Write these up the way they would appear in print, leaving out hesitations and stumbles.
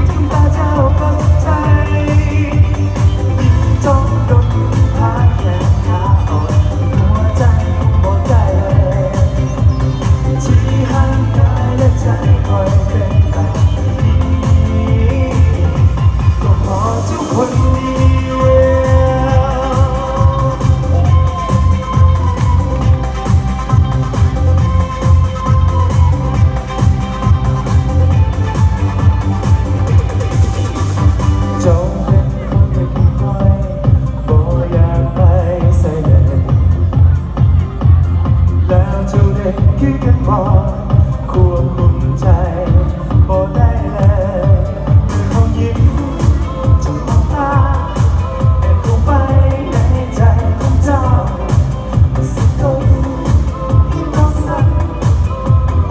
จึงตาเจ้าก็สุดใจจ้องดนพาแขนขาอ่อนหัวใจบ่ใจชี้ห่างกายและใจคอยเป็นแบบนี้ก็พอทุกคนเดียวจงเป็นคนที่คอยบ่อยากไปใส่เลยแล้วเจ้าเด็กคิดกันบ่ควบคุมใจบ่ได้เลยเมื่อเขายิ้มจะมองตาแอบเข้าไปในใจของเจ้าสักคนที่เขาสั่น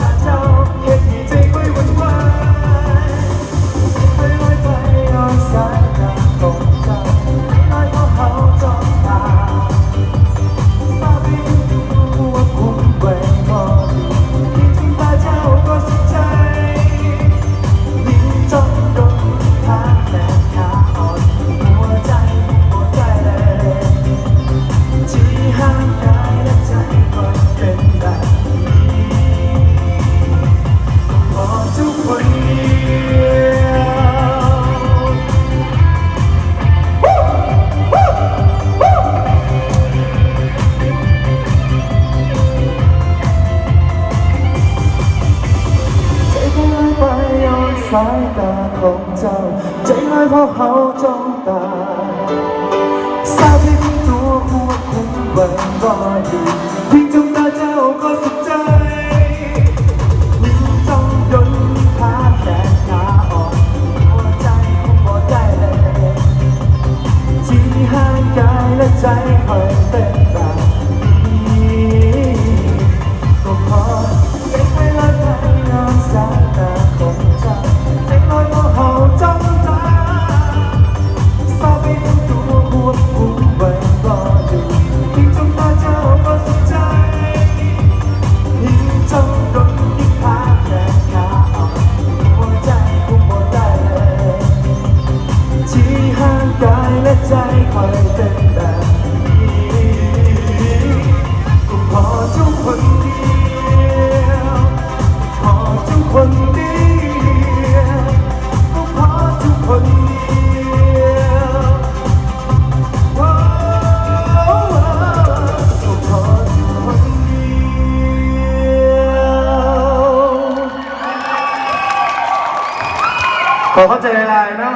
ตาเจ้าเห็นให้ใจไม่หวั่นไหวไปลอยไปย้อนสายตาของเจ้าลอยเพราะเขาจ้องตาสาบินหัวคุมไว้บ่ดีที่จริงตาเจ้าก็สุดใจยิ่งจ้องโดนพาแขนขาอ่อนหัวใจหัวใจเลยชี้ห่างกายและใจคอยเป็นแบบนี้พอทุกคนเดียวใจก็ลอยไปย้อนสายตาของเจ้าใจลอยเพราะเขาจ้องตาสาบินตัวควบคุมไว้บ่ดีเพียงจ้องตาเจ้าก็สุดใจยิ่งจ้องยนพาแขนขาอ่อนหัวใจคงบ่ได้เลยที่ห่างกายและใจคอยเป็นแบบนี้ก็พอใจไม่ลอยไปย้อนสายตาของเจ้าใจลอยเพราะเขาจ้องตาสาบินตัวควบคุมไว้บ่ดีเพียงจ้องตาเจ้าก็สุดใจยิ่งจ้องโดนยิ่งพาแขนขาอ่อนหัวใจคงบ่ได้เลยชี้ห่างกายและใจคอยเป็นแบบนี้ก็พอทุกคนเดียวพอทุกคนเดียวก็พอทุกคนเดียวก็พอทุกคนเดียวขอเข้าใจอะไรนะ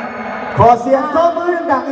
ขอเสียงตบมือดัง